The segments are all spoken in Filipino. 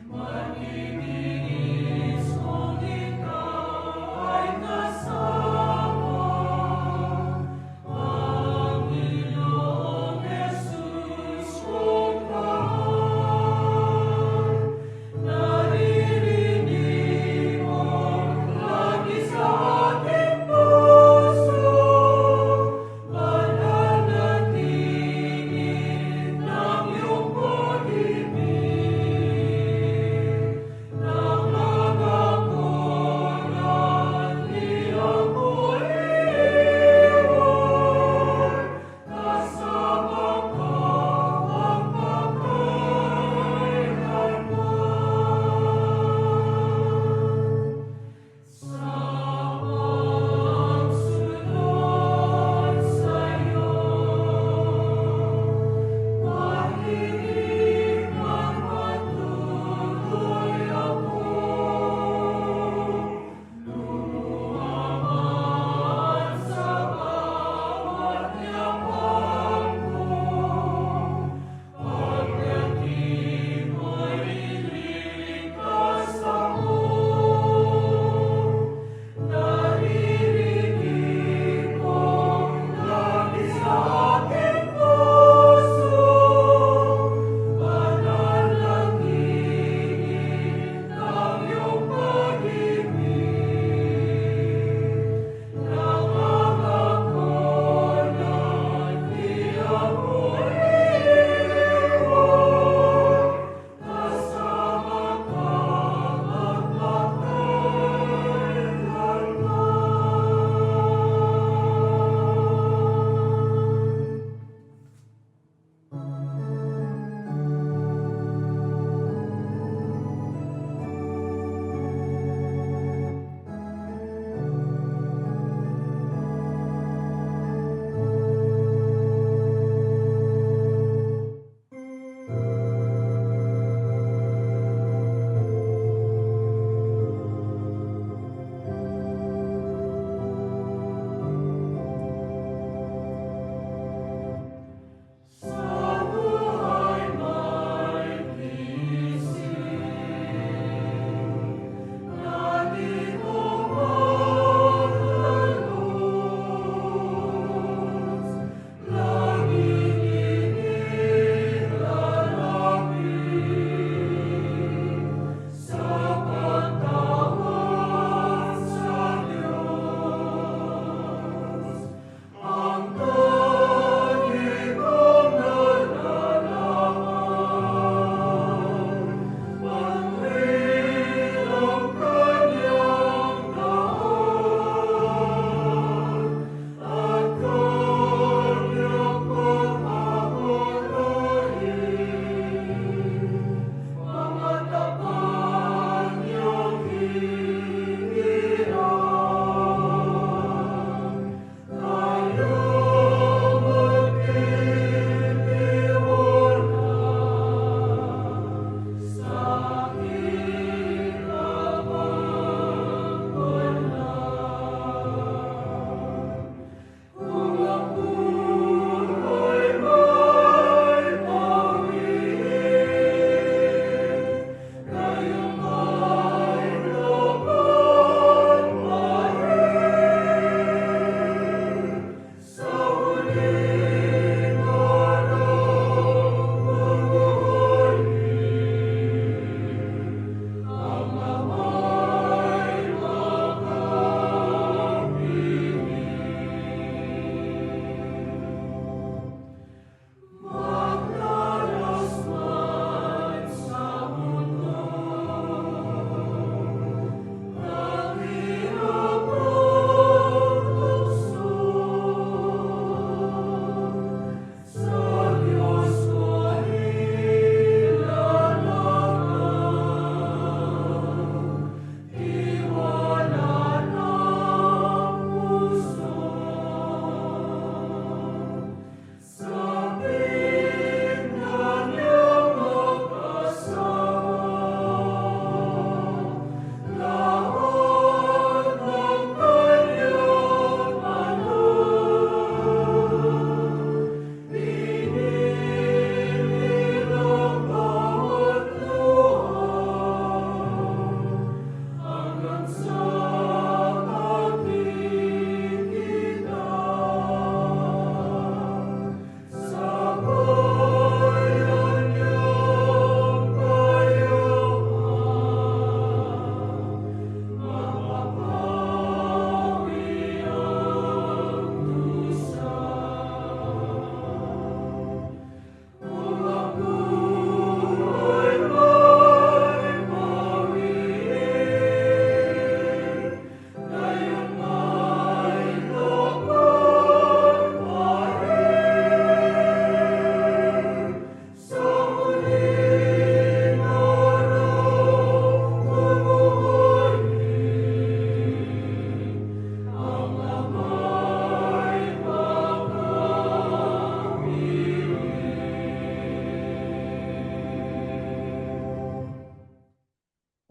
Mani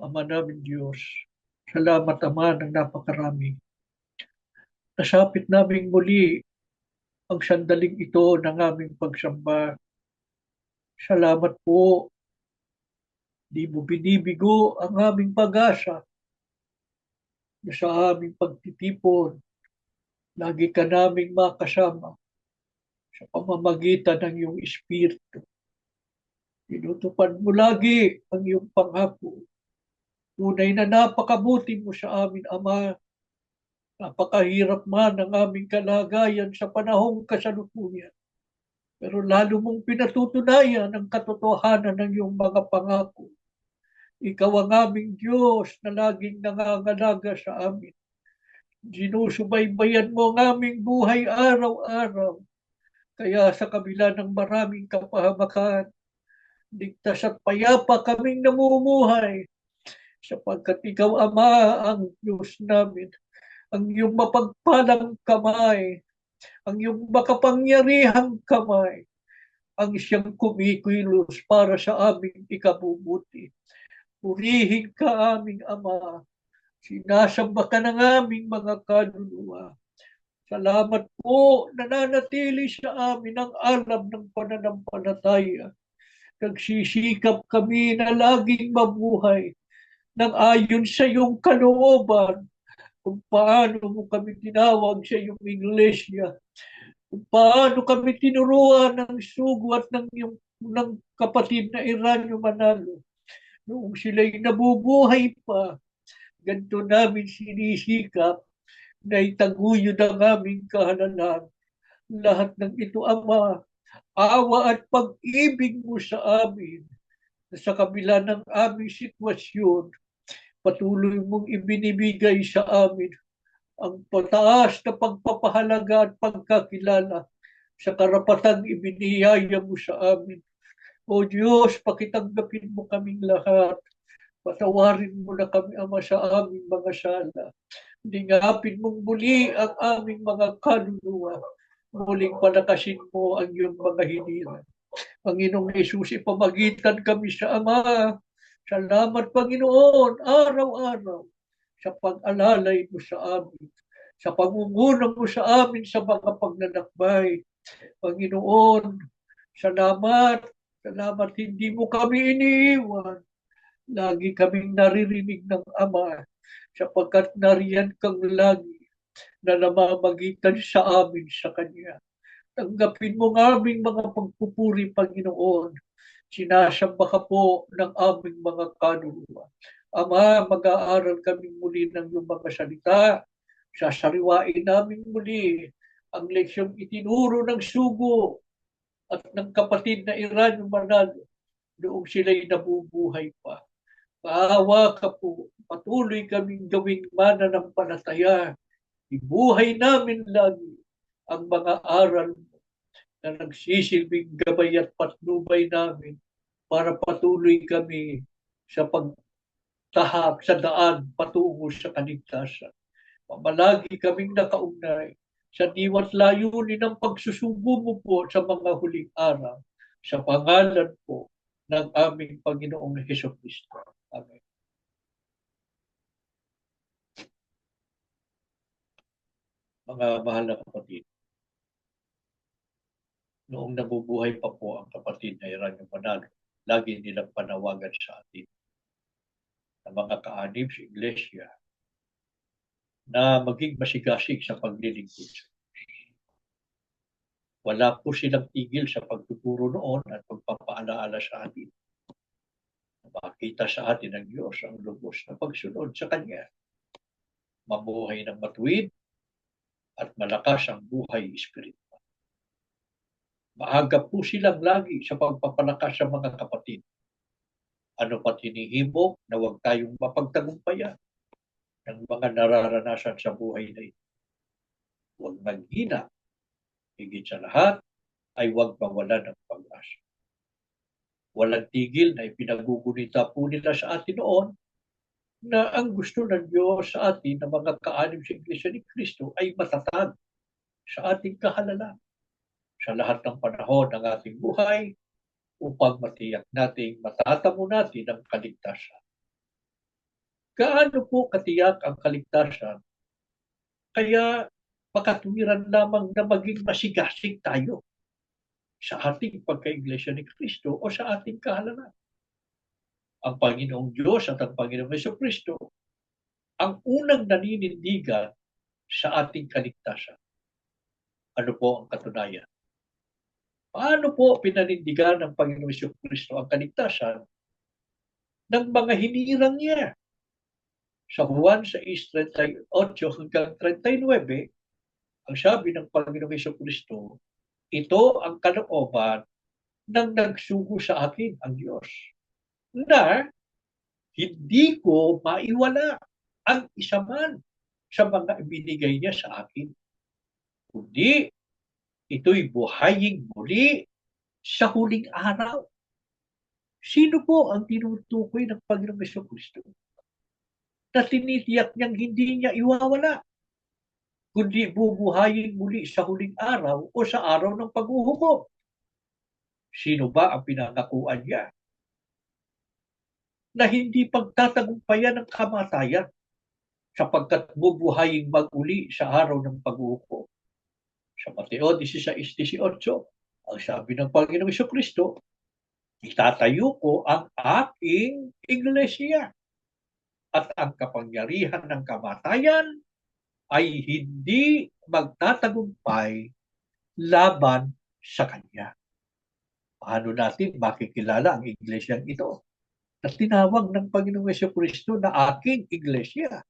Ama namin Diyos, salamat Ama ng napakarami. Nasapit namin muli ang sandaling ito ng aming pagsamba. Salamat po, di mo binibigo ang aming pag-asa na sa aming pagtitipon. Lagi ka naming makasama sa pamamagitan ng iyong Espiritu. Tinutupad mo lagi ang iyong pangako. Tunay na napakabuti mo sa amin, Ama. Napakahirap man ang aming kalagayan sa panahong kasalukuyan. Pero lalo mong pinatutunayan ang katotohanan ng iyong mga pangako. Ikaw ang aming Diyos na laging nangangalaga sa amin. Sinusubaybayan mo ang aming buhay araw-araw. Kaya sa kabila ng maraming kapahamakan, ligtas at payapa kaming namumuhay sapagkat ikaw, Ama, ang Diyos namin, ang iyong mapagpalang kamay, ang iyong makapangyarihang kamay, ang siyang kumikilos para sa aming ikabubuti. Purihin ka aming Ama, sinasamba ka ng aming mga kaluluwa. Salamat po, nananatili sa amin ang alam ng pananampalataya. Nagsisikap kami na laging mabuhay ng ayon sa iyong kalooban kung paano mo kami tinawag sa iyong iglesia, kung paano kami tinuruan ng sugo at ng kapatid na Iranyo Manalo. Noong sila'y nabubuhay pa, ganito namin sinisikap na itaguyod ang aming kahalalan. Lahat ng ito, Ama, awa at pag-ibig mo sa amin na sa kabila ng aming sitwasyon, patuloy mong ibinibigay sa amin ang pataas na pagpapahalaga at pagkakilala sa karapatang ibiniyaya mo sa amin. O Diyos, pakitanggapin mo kaming lahat. Patawarin mo na kami, Ama, sa aming mga sala. Lingapin mong muli ang aming mga kaluluwa. Muling palakasin mo ang iyong mga hiniran. Panginoong Yesus, ipamagitan kami sa Ama. Salamat, Panginoon, araw-araw sa pag-alalay mo sa amin, sa pangunguna mo sa amin sa mga pagnanakbay. Panginoon, salamat, salamat hindi mo kami iniiwan. Lagi kaming naririnig ng Ama sapagkat nariyan kang lagi na namamagitan sa amin sa Kanya. Tanggapin mo ng aming mga pagpupuri, Panginoon. Sinasamba ka po ng aming mga kaluluwa. Ama, mag-aaral kami muli ng iyong mga salita. Sasariwain namin muli ang leksyong itinuro ng sugo at ng kapatid na Iran Manalo noong sila'y nabubuhay pa. Maawa ka po, patuloy kaming gawing mananampalataya. Ibuhay namin lagi ang mga aral na nagsisilbing gabay at patnubay namin para patuloy kami sa pagtahak sa daan patungo sa kaligtasan. Pamalagi kaming nakaugnay sa diwat layunin ng pagsusubo mo po sa mga huling araw sa pangalan po ng aming Panginoong Hesus Kristo. Amen. Mga mahal na kapatid, noong nabubuhay pa po ang kapatid na Iranyo Manalo, lagi nilang panawagan sa atin na mga kaanib sa iglesia na maging masigasig sa paglilingkod. Wala po silang tigil sa pagtuturo noon at pagpapaalaala sa atin. Makita sa atin ng Diyos ang lubos na pagsunod sa Kanya. Mabuhay ng matuwid at malakas ang buhay espiritual. Maaga po silang lagi sa pagpapalakas sa mga kapatid. Ano pat hinihimok na huwag tayong mapagtagumpayan ng mga nararanasan sa buhay na ito. Huwag maghina. Higit sa lahat ay huwag mawalan ng pag-asa. Walang tigil na ipinagugunita po nila sa atin noon na ang gusto ng Diyos sa atin na mga kaanib sa Iglesia ni Cristo ay matatag sa ating kahalalan sa lahat ng panahon ng ating buhay upang matiyak nating matatamo natin ang kaligtasan. Gaano po katiyak ang kaligtasan? Kaya makatwiran lamang na maging masigasig tayo sa ating pagka-Iglesia ni Kristo o sa ating kahalaman. Ang Panginoong Diyos at ang Panginoong Jesucristo ang unang naninindigan sa ating kaligtasan. Ano po ang katunayan? Paano po pinanindigan ng Panginoong Jesucristo ang kaligtasan ng mga hinirang niya? Sa Juan 6:38 hanggang 39, ang sabi ng Panginoong Jesucristo, ito ang kalooban ng nagsugo sa akin ang Diyos, na hindi ko maiwala ang isa man sa mga ibinigay niya sa akin, kundi ito'y buhayin muli sa huling araw. Sino po ang tinutukoy ng Panginoong Jesucristo na tinitiyak niyang hindi niya iwawala, kundi bubuhayin muli sa huling araw o sa araw ng paghuhukom? Sino ba ang pinangakuan niya na hindi pagtatagumpayan ng kamatayan sapagkat bubuhayin mag-uli sa araw ng paghuhukom? Sa Mateo 16:18, ang sabi ng Panginoong Jesucristo, itatayo ko ang aking iglesia at ang kapangyarihan ng kamatayan ay hindi magtatagumpay laban sa kanya. Paano natin makikilala ang iglesyang ito na tinawag ng Panginoong Jesucristo na aking iglesia?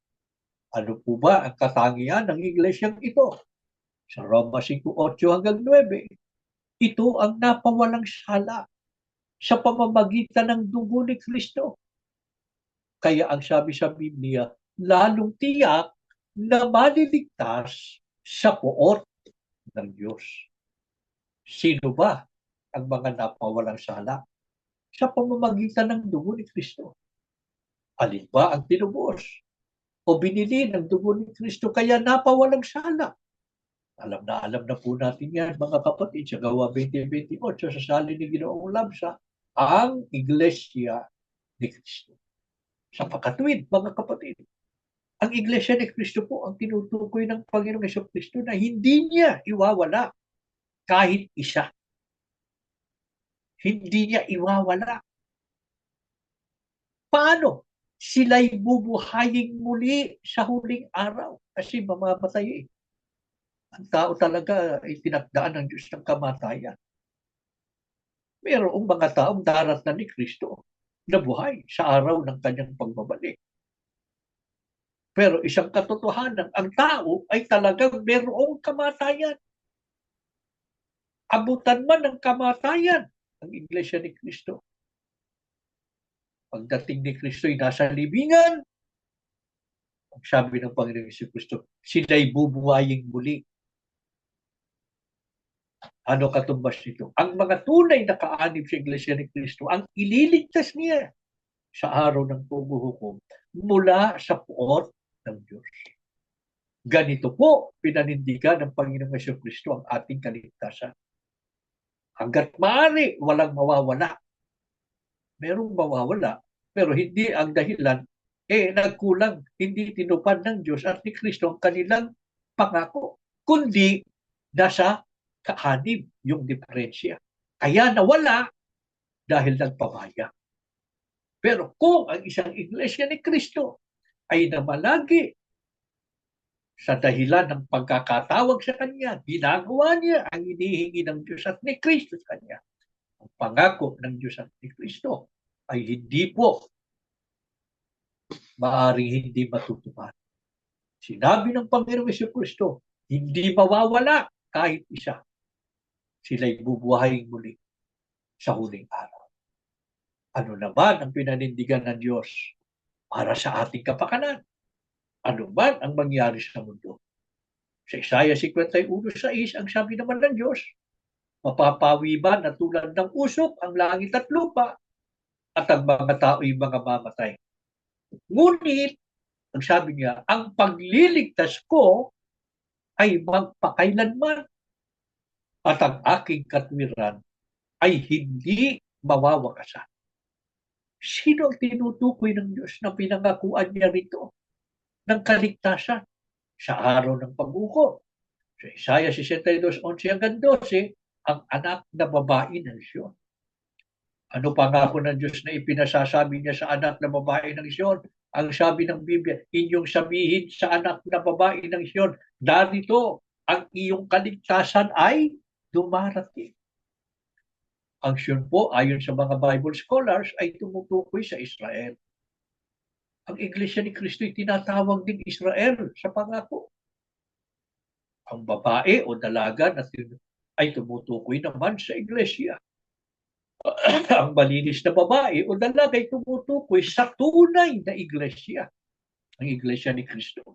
Ano po ba ang katangian ng iglesyang ito? Sa Roma 5:8 hanggang 9, ito ang napawalang sala sa pamamagitan ng dugo ni Kristo. Kaya ang sabi sa Biblia, lalong tiyak na maliligtas sa poot ng Diyos. Sino ba ang mga napawalang sala sa pamamagitan ng dugo ni Kristo? Alin ba ang tinubos o binili ng dugo ni Kristo kaya napawalang sala? Alam na po natin yan, mga kapatid, sa Gawa 20:28, sa salin ni Ginoong Labsa, ang Iglesia ni Kristo. Sa pakatwid, mga kapatid, ang Iglesia ni Kristo po ang tinutukoy ng Panginoong Jesucristo na hindi niya iwawala kahit isa. Hindi niya iwawala. Paano? Sila'y bubuhayin muli sa huling araw kasi mamamatay. Ang tao talaga ay tinakdaan ng Diyos ng kamatayan. Mayroong mga taong daratnan ni Kristo na buhay sa araw ng kanyang pagbabalik. Pero isang katotohanan, ang tao ay talagang mayroong kamatayan. Abutan man ng kamatayan ang Iglesia ni Kristo. Pagdating ni Kristo ay nasa libingan, ang sabi ng Panginoong Jesucristo, sila'y bubuhayin muli. Ano katumbas nito? Ang mga tunay na kaanib sa Iglesia ni Kristo, ang ililigtas niya sa araw ng paghuhukom mula sa puot ng Diyos. Ganito po pinanindigan ng Panginoong Jesucristo ang ating kaligtasan. Hanggat maaari, walang mawawala. Merong mawawala, pero hindi ang dahilan, nagkulang, hindi tinupad ng Diyos at ni Kristo ang kanilang pangako, kundi nasa kaanib yung diferensya. Kaya nawala dahil nagpabaya. Pero kung ang isang iglesia ni Kristo ay namalagi sa dahilan ng pagkakatawag sa Kanya, ginagawa niya ang inihingi ng Diyos at ni Kristo sa Kanya, ang pangako ng Diyos at ni Kristo ay hindi po maaaring hindi matutupad. Sinabi ng Panginoong Jesucristo, hindi mawawala kahit isa. Sila'y bubuhayin muli sa huling araw. Ano naman ang pinanindigan ng Diyos para sa ating kapakanan? Ano man ang mangyari sa mundo? Sa Isaiah 51:6, ang sabi naman ng Diyos, mapapawi ba na tulad ng usok ang langit at lupa at ang mga tao'y mga mamatay? Ngunit, ang sabi niya, ang pagliligtas ko ay magpakailanman at ang aking katwiran ay hindi mawawakasan. Sino ang tinutukoy ng Diyos na pinangakuan niya rito ng kaligtasan sa araw ng pag-uko? Sa Isaiah 62:11-12, ang anak na babae ng Siyon. Ano pangako ng Diyos na ipinasasabi niya sa anak na babae ng Siyon? Ang sabi ng Biblia, inyong sabihin sa anak na babae ng Siyon, narito ang iyong kaligtasan ay dumarating. Ang Siyon po, ayon sa mga Bible scholars, ay tumutukoy sa Israel. Ang Iglesia ni Kristo ay tinatawag din Israel sa pangako. Ang babae o dalaga ay tumutukoy naman sa Iglesia. Ang malinis na babae o dalaga ay tumutukoy sa tunay na Iglesia. Ang Iglesia ni Kristo.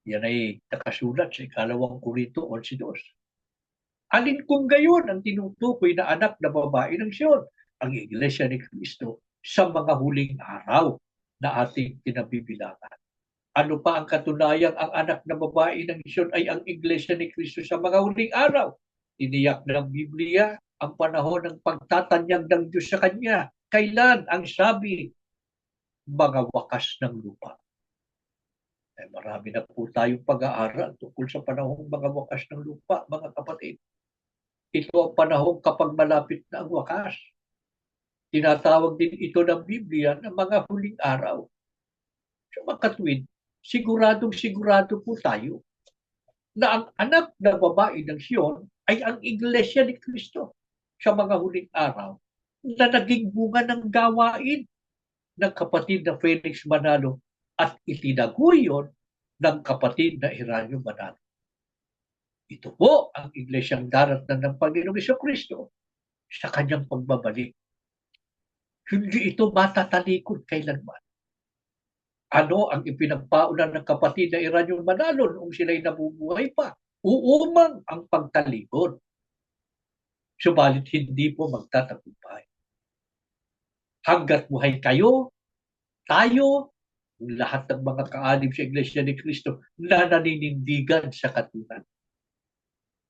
Yan ay nakasulat sa 2 Korinto 11:2. Alin kung gayon ang tinutukoy na anak na babae ng Siyon? Ang Iglesia ni Kristo sa mga huling araw na ating pinabibilangan. Ano pa ang katunayang ang anak na babae ng Siyon ay ang Iglesia ni Kristo sa mga huling araw? Tiniyak ng Biblia ang panahon ng pagtatanyag ng Diyos sa Kanya. Kailan ang sabi? Mga wakas ng lupa. Marami na po tayong pag-aaral tungkol sa panahong mga wakas ng lupa, mga kapatid. Ito ang panahon kapag malapit na ang wakas. Tinatawag din ito ng Biblia ng mga huling araw. So mga katuwid, sigurado po tayo na ang anak na babae ng Siyon ay ang Iglesia ni Kristo sa mga huling araw na naging bunga ng gawain ng kapatid na Felix Manalo at itinaguyon ng kapatid na Hiranio Manalo. Ito po ang Iglesyang daratnan ng Panginoong Jesucristo sa kanyang pagbabalik. Hindi ito matatalikod kailanman. Ano ang ipinagpauna ng kapatid na Hiranio Manalo noong sila'y nabubuhay pa? Uumang ang pagtalikod. Subalit hindi po magtatagumpay. Hanggat buhay kayo, tayo, lahat ng mga kaalib sa Iglesia ni Kristo na naninindigan sa katunan.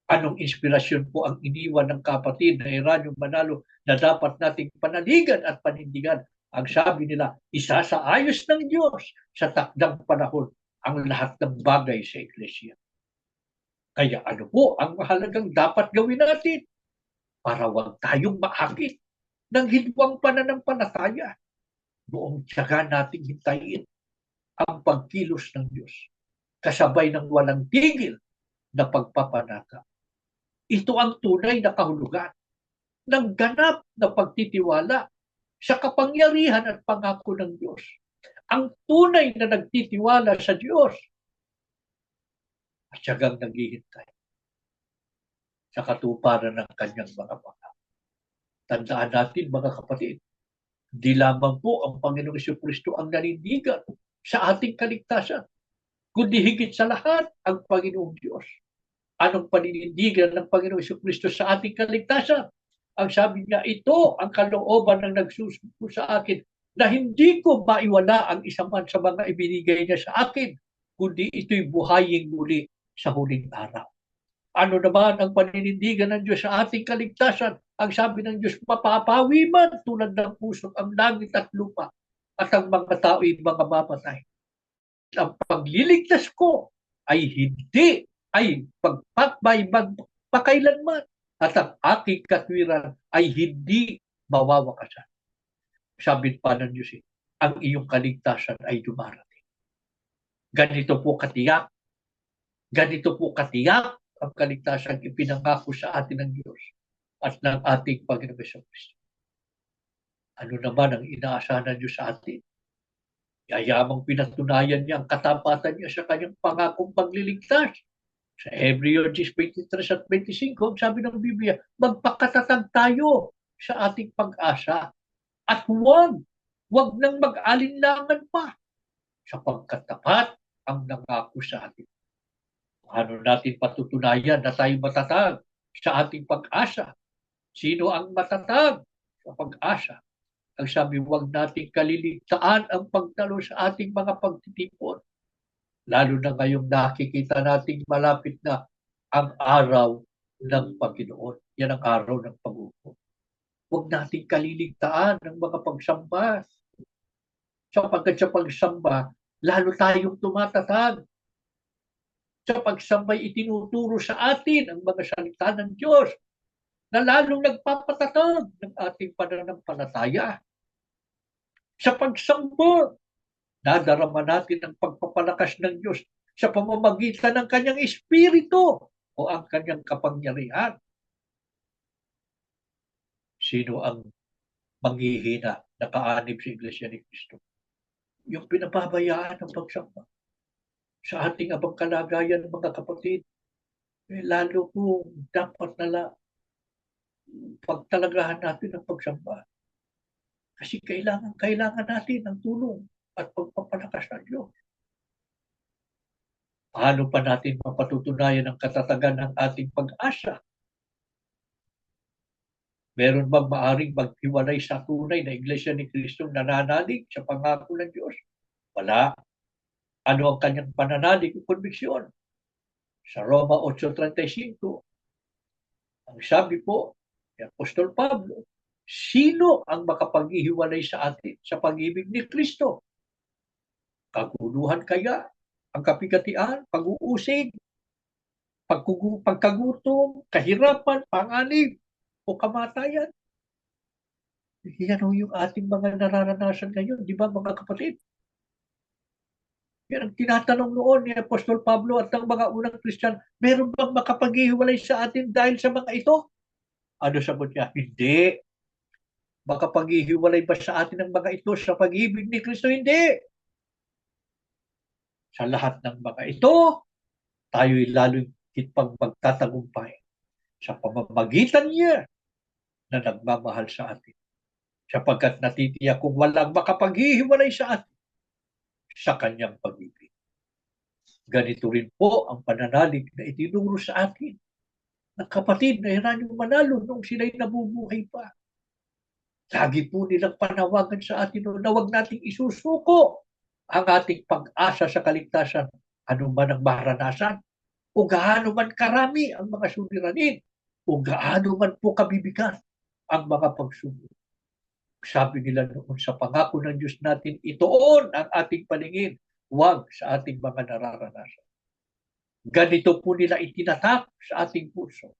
Anong inspirasyon po ang iniwan ng kapatid na Hiranio Manalo na dapat nating panaligan at panindigan? Ang sabi nila, isasaayos ng Diyos sa takdang panahon ang lahat ng bagay sa Iglesia. Kaya ano po ang mahalagang dapat gawin natin para huwag tayong maakit ng hidwang pananampalataya? Buong tiyaga nating hintayin ang pagkilos ng Diyos kasabay ng walang tigil na pagpapanata. Ito ang tunay na kahulugan ng ganap na pagtitiwala sa kapangyarihan at pangako ng Diyos. Ang tunay na nagtitiwala sa Diyos at siyagang naghihintay sa katuparan ng kanyang mga pangako. Tandaan natin mga kapatid, di lamang po ang Panginoong Jesucristo ang nanindigan sa ating kaligtasan, kundi higit sa lahat ang Panginoong Diyos. Anong paninindigan ng Panginoong Jesucristo sa ating kaligtasan? Ang sabi niya, ito ang kalooban ng nagsusuko sa akin na hindi ko maiwala ang isa man sa mga ibinigay niya sa akin, kundi ito'y buhayin muli sa huling araw. Ano naman ang paninindigan ng Diyos sa ating kaligtasan? Ang sabi ng Diyos, mapapawi man tulad ng pusok ang langit at lupa at ang mga tao'y mga mamatay. Ang pagliligtas ko ay hindi ay magpakailanman at ang aking katwiran ay hindi mawawakasan. Sabi pa ng Diyos, ang iyong kaligtasan ay dumarating. Ganito po katiyak ang kaligtasan ipinangako sa atin ng Diyos at ng ating Panginoong Jesucristo. Ano naman ang inaasahan ng Diyos sa atin? Yayamang pinatunayan niya ang katapatan niya sa kanyang pangakong pagliligtas. Sa Hebreo 10:23 at 25, sabi ng Biblia, magpakatatag tayo sa ating pag-asa at huwag nang mag-alinlangan pa sapagkat tapat ang nangako sa atin. Paano natin patutunayan na tayo matatag sa ating pag-asa? Sino ang matatag sa pag-asa? Ang sabi, huwag nating kaliligtaan ang pagtalo sa ating mga pagtitipon. Lalo na ngayong nakikita nating malapit na ang araw ng Panginoon. Yan ang araw ng pag-upo. Huwag nating kaliligtaan ng mga pagsamba. Sapagkat sa pagsamba, lalo tayong tumatatag. Sa pagsambay, itinuturo sa atin ang mga salita ng Diyos na lalong nagpapatatag ng ating pananampalataya. Sa pagsamba, nadarama natin ang pagpapalakas ng Diyos sa pamamagitan ng kanyang espiritu o ang kanyang kapangyarihan. Sino ang manghihina na kaanib sa Iglesia ni Cristo? Yung pinapabayaan ng pagsamba. Sa ating abang kalagayan, mga kapatid, lalo po dapat nala pagtalagahan natin ang pagsamba. Kasi kailangan natin ng tulong at pagpapalakas ng Diyos. Paano pa natin mapatutunayan ang katatagan ng ating pag-asa? Meron bang maaring maghiwalay sa tunay na Iglesia ni Cristo nananalig sa pangako ng Diyos? Wala. Ano ang kanyang pananalig o konbiksyon? Sa Roma 8:35, ang sabi po ni Apostol Pablo, sino ang makapaghihiwalay sa atin sa pag-ibig ni Kristo? Kaguluhan kaya? Ang kapigatian? Pag-uusig? Pagkagutom? Kahirapan? Panganib? O kamatayan? Yan o yung ating mga nararanasan ngayon, di ba mga kapatid? Yan ang tinatanong noon ni Apostol Pablo at ng mga unang Kristiyan, meron bang makapaghihiwalay sa atin dahil sa mga ito? Ano sagot niya? Hindi. Makapaghihiwalay ba sa atin ang mga ito sa pag-ibig ni Kristo? Hindi. Sa lahat ng mga ito, tayo'y lalo'y kitpang magtatagumpay sa pamamagitan niya na nagmamahal sa atin. Sapagkat natitiyak kung walang makapaghihiwalay sa atin sa kanyang pag-ibig. Ganito rin po ang pananalig na itinuro sa atin ng kapatid na Hieronimo Manalo nung sila'y nabubuhay pa. Lagi po nilang panawagan sa atin na huwag nating isusuko ang ating pag-asa sa kaligtasan, anuman ang maranasan, o gaano man karami ang mga suliranin, o gaano man po kabibigat ang mga pagsubok. Sabi nila noon sa pangako ng Diyos natin, itoon ang ating paningin, huwag sa ating mga nararanasan. Ganito po nila itinatak sa ating puso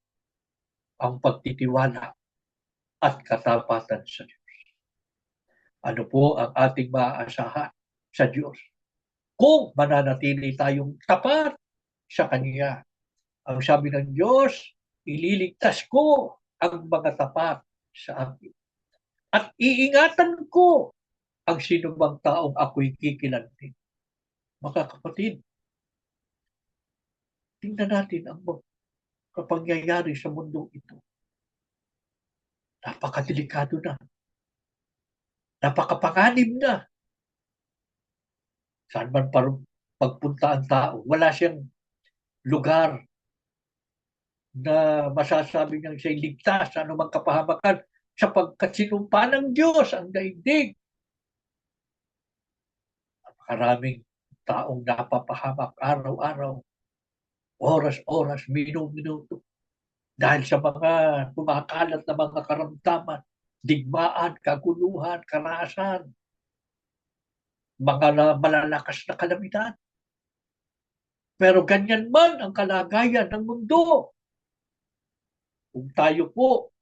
ang pagtitiwala at katapatan sa Diyos. Ano po ang ating maaasahan sa Diyos? Kung mananatili tayong tapat sa Kanya. Ang sabi ng Diyos, ililigtas ko ang mga tapat sa akin. At iingatan ko ang sinumang taong ako'y kikilantin. Mga kapatid, tingnan natin ang kapangyayari sa mundong ito. Napakadelikado na. Napakapanganib na. Saan man pagpunta ang tao, wala siyang lugar na masasabi niyang siya'y ligtas sa anumang kapahamakan sapagkat sinumpa ng Diyos ang daigdig. Maraming taong napapahamak araw-araw, oras-oras, minuto-minuto dahil sa mga kumakalat na mga karamdaman, digmaan, kaguluhan, karahasan, mga malalakas na kalamidad. Pero ganyan man ang kalagayan ng mundo. Kung tayo po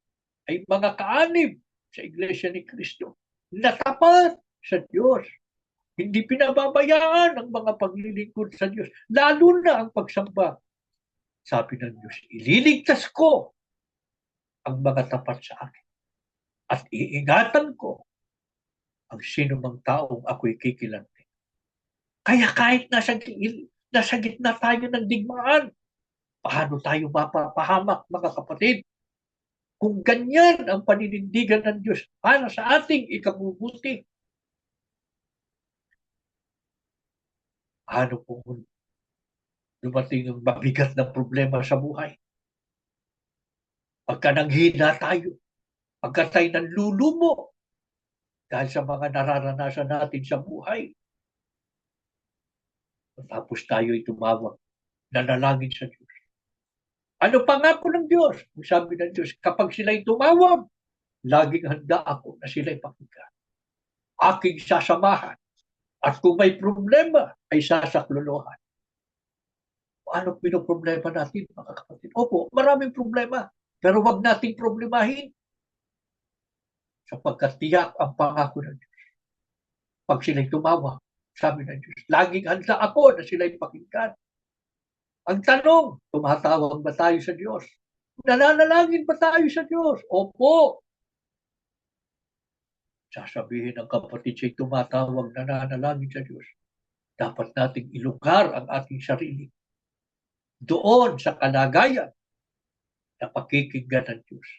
ay mga kaanib sa Iglesia ni Cristo, na tapat sa Diyos, hindi pinababayaan ang mga paglilingkod sa Diyos, lalo na ang pagsamba. Sabi ng Diyos, ililigtas ko ang mga tapat sa akin at iingatan ko ang sinumang taong ako'y kikilantin. Kaya kahit nasa gitna tayo ng digmaan, paano tayo mapapahamak, mga kapatid? Kung ganyan ang paninindigan ng Diyos para sa ating ikabubuti, paano kung dumating ang mabigat na problema sa buhay? Pagka nanghina tayo, pagka tayo nanlulumo dahil sa mga nararanasan natin sa buhay, tapos tayo'y tumawag, nanalangin sa Diyos. Ano pa nga po ng Diyos? Sabi ng Diyos, kapag sila'y tumawag, laging handa ako na sila'y pakinggan. Aking sasamahan. At kung may problema, ay sasaklolohan. Ano pinoproblema natin, mga kapatid? Opo, maraming problema. Pero wag nating problemahin. Sapagkat tiyak ang pangako ng Diyos. Pag sila'y tumawa, sabi ng Diyos, laging handa ako na sila'y pakinggan. Ang tanong, tumatawag ba tayo sa Diyos? Nananalangin ba tayo sa Diyos? Opo. Sasabihin ng kapatid siya'y tumatawag, nananalangin sa Diyos. Dapat nating ilugar ang ating sarili doon sa kalagayan na pakikinggan ng Diyos.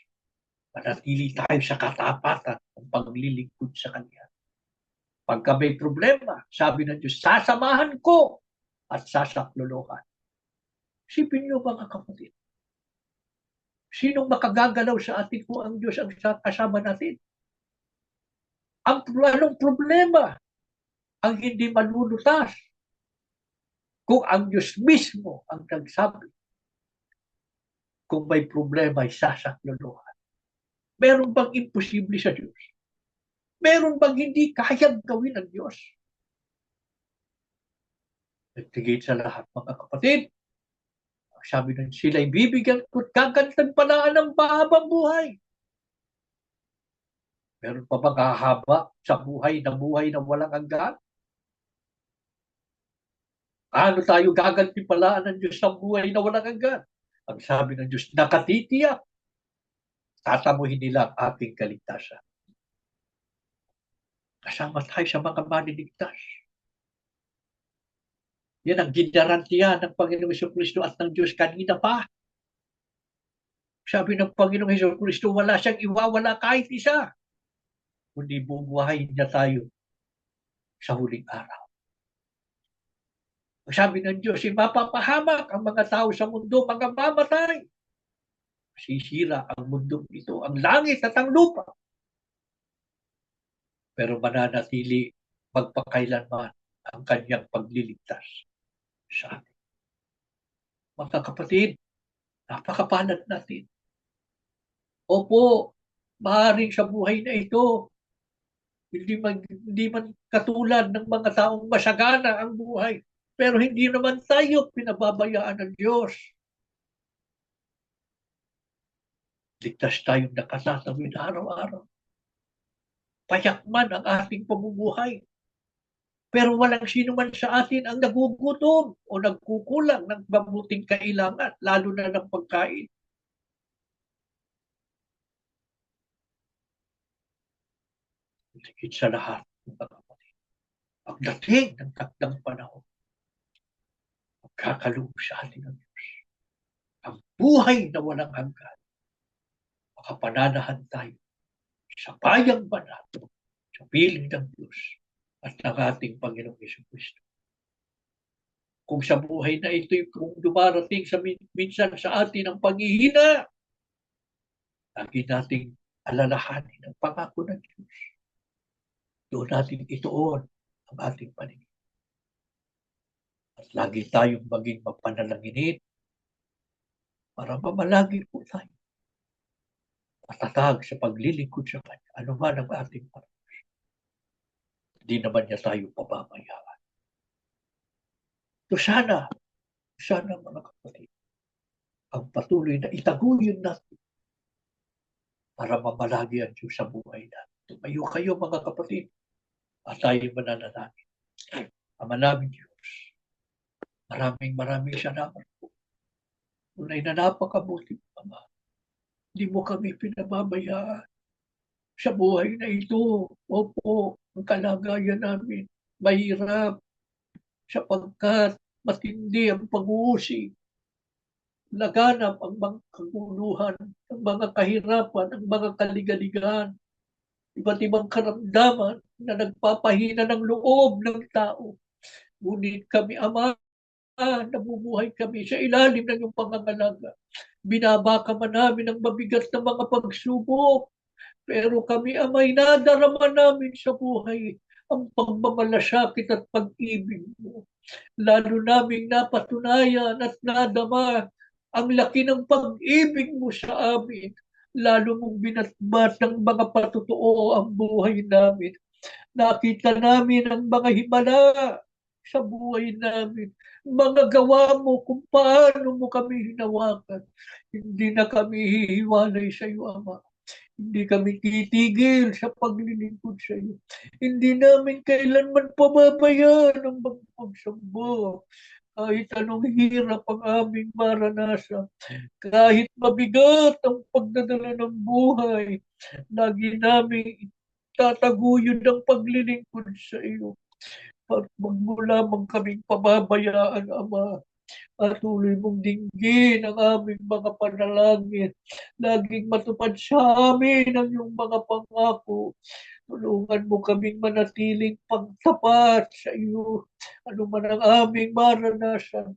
Manatili tayo sa katapatan ng paglilingkod sa Kanya. Pagka may problema, sabi ng Diyos, sasamahan ko at sasaklolohan. Isipin niyo mga kapatid, sinong makagagalaw sa atin kung ang Diyos ang kasama natin? Anong problema ang hindi malulutas kung ang Diyos mismo ang nagsabi? Kung may problema ay sasaklolohan. Meron bang imposible sa Diyos? Meron bang hindi kayang gawin ng Diyos? Nagtigit sa lahat mga kapatid, sabi ng sila'y bibigyan ko't kagantimpalaan ng mahabang buhay. Meron pa bang hahaba sa buhay na walang hanggan? Ano tayo gagantimpalaan ng Diyos sa buhay na walang hanggan? Ang sabi ng Diyos, nakatitiyak, tatamuhin nila ang ating kaligtasan. Kasama tayo sa mga maniligtas. Yan ang ginarantiya ng Panginoong Jesucristo at ng Diyos kanina pa. Sabi ng Panginoong Jesucristo, wala siyang iwawala kahit isa. Kundi bubuhayin niya tayo sa huling araw. Sabi ng Diyos, mapapahamak ang mga tao sa mundo, mga mamatay. Sisira ang mundo ito, ang langit at ang lupa. Pero mananatili magpakailanman ang kanyang pagliligtas sa atin. Mga kapatid, napakapalad natin. Opo, maaaring sa buhay na ito, hindi man katulad ng mga taong masagana ang buhay. Pero hindi naman tayo pinababayaan ng Diyos. Ligtas tayong nakatatawid araw-araw. Payak man ang ating pamumuhay. Pero walang sino man sa atin ang nagugutom o nagkukulang ng mabuting kailangan, lalo na ng pagkain. Higit sa lahat, mga kapatid, ang dating ng takdang panahon, magkakaloob sa atin ng Diyos. Ang buhay na walang hanggan, makapananahan tayo sa bayang banal, sa piling ng Diyos at ng ating Panginoong Jesucristo. Kung sa buhay na ito, kung dumarating sa minsan sa atin ang paghihina, lagi nating alalahanin ang pangako ng Diyos. Doon natin ituon ang ating paningin. At lagi tayong maging mapanalanginin para mamalagi po tayo. Matatag sa paglilingkod sa Kanya. Ano man ang ating paningin. Hindi naman niya tayo pababayaan. So sana mga kapatid, ang patuloy na itaguyod natin para mamalagi ang Diyos sa buhay natin. Tumayo kayo mga kapatid at tayo mananalangin. Ama namin Diyos, maraming salamat po. Tunay na napakabuti, Ama. Hindi mo kami pinababayaan sa buhay na ito. Opo, ang kalagayan namin mahirap sapagkat matindi ang pag-uusig. Laganap ang mga kaguluhan, ang mga kahirapan, ang mga kaligaligan, iba't ibang karamdaman na nagpapahina ng loob ng tao. Ngunit kami, Ama, nabubuhay kami sa ilalim ng iyong pangangalaga. Binabaka man namin ang mabigat na mga pagsubok, pero kami, Ama'y nadarama namin sa buhay ang pagmamalasakit at pag-ibig mo. Lalo naming napatunayan at nadama ang laki ng pag-ibig mo sa amin. lalo mong binatbat ng mga patotoo ang buhay namin. Nakita namin ang mga himala sa buhay namin. Mga gawa mo kung paano mo kami hinawakan. Hindi na kami hihiwalay sa iyo, Ama. Hindi kami titigil sa paglilingkod sa iyo. Hindi namin kailanman pababayaan ang pagsamba. Kahit anong hirap ang aming maranasan, kahit mabigat ang pagdadala ng buhay, lagi namin tataguyod ang paglilingkod sa iyo. At wag mo lamang kaming pababayaan, Ama. Patuloy mong dinggin ang aming mga panalangin. Laging matupad sa amin ang iyong mga pangako. Tulungan mo kaming manatiling pagtapat sa iyo. Ano man ang aming maranasan,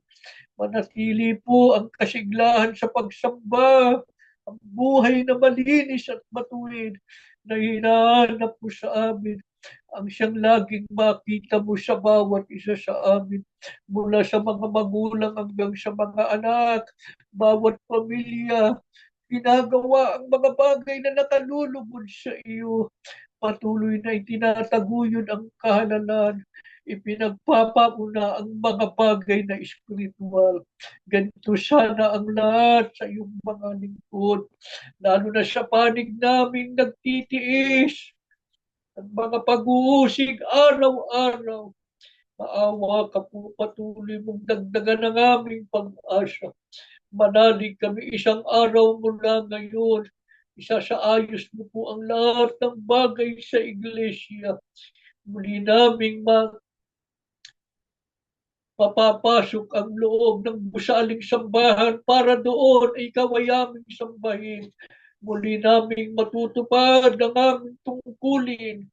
manatili po ang kasiglahan sa pagsamba, ang buhay na malinis at matuwid na hinahanap mo sa amin, ang siyang laging makita mo sa bawat isa sa amin, mula sa mga magulang hanggang sa mga anak, bawat pamilya, ginagawa ang mga bagay na nakalulugod sa iyo. Patuloy na itinataguyod ang kahalalan, ipinagpapauna ang mga bagay na espiritual. Ganito sana ang lahat sa iyong mga lingkod, lalo na sa panig naming nagtitiis, ang mga pag-uusig araw-araw. Maawa ka po, patuloy mong dagdagan ang aming pag-asa. Manalig kami isang araw mula ngayon. Isasaayos mo po ang lahat ng bagay sa iglesia. Muli naming mapapasok ang loob ng gusaling sambahan para doon ay ikaw ay aming sambahin. Muli naming matutupad ang aming tungkulin,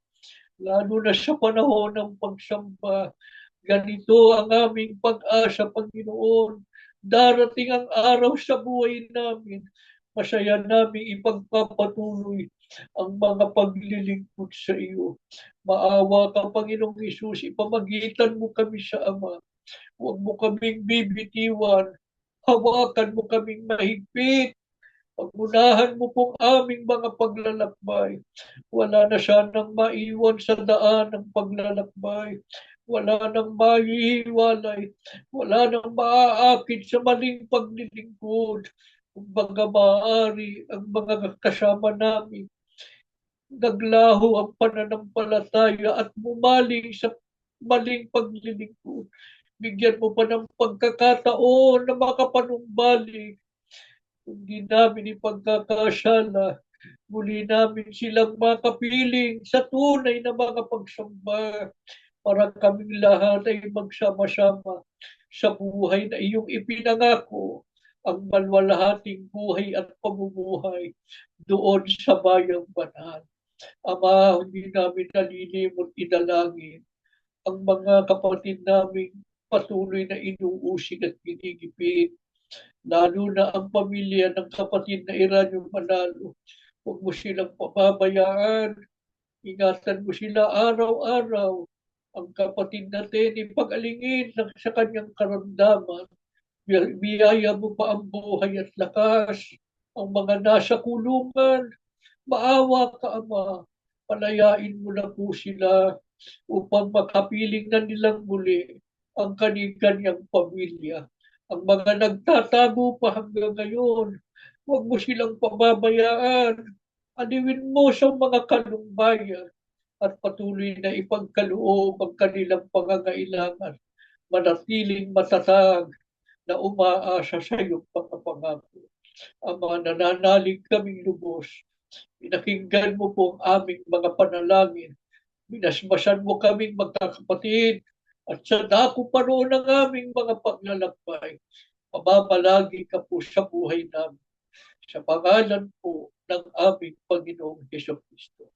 lalo na sa panahon ng pagsamba. Ganito ang aming pag-asa, Panginoon. Darating ang araw sa buhay namin. Masaya namin ipagpapatuloy ang mga paglilingkod sa iyo. Maawa ka, Panginoong Isus, ipamagitan mo kami sa Ama. Huwag mo kaming bibitiwan. Hawakan mo kaming mahigpit. Pagunahan mo pong aming mga paglalakbay. Wala na sanang maiwan sa daan ng paglalakbay. Wala nang mahihiwalay. Wala nang maaakit sa maling paglilingkod. Kumbaga maaari ang mga kasama namin naglaho ang pananampalataya at bumaling sa maling paglilingkod. Bigyan mo pa ng pagkakataon na makapanumbalik. Hindi namin ipagkakasala. Muli namin silang makapiling sa tunay na mga pagsamba para kaming lahat ay magsama-sama sa buhay na iyong ipinangako, ang malwalhating buhay at pamumuhay doon sa bayang banal. Ama, hindi namin nalilimot idalangin ang mga kapatid namin patuloy na inuusig at ginigipit, lalo na ang pamilya ng kapatid na Eranio Manalo. Huwag mo silang pababayaan. Ingatan mo sila araw-araw. Ang kapatid natin, ipag-alingin sa kanyang karamdaman. Biyaya mo pa ang buhay at lakas. Ang mga nasa kulungan, maawa ka, Ama. Palayain mo na po sila upang makapiling na nilang muli ang kanyang pamilya. Ang mga nagtatago pa hanggang ngayon, huwag mo silang pababayaan. Aliwin mo sa mga kalumbayan at patuloy na ipagkaloob ang kanilang pangangailangan. Manatiling matatag na umaasa sa iyong pagkapangako. Ama, nananalig kaming lubos. Pinakinggan mo po ang aming mga panalangin. Minasmasan mo kaming magkakapatid at sa dako pa roon ng aming mga paglalakbay. Pamamalagi ka po sa buhay namin. Sa pangalan po ng aming Panginoong Heso Kristo.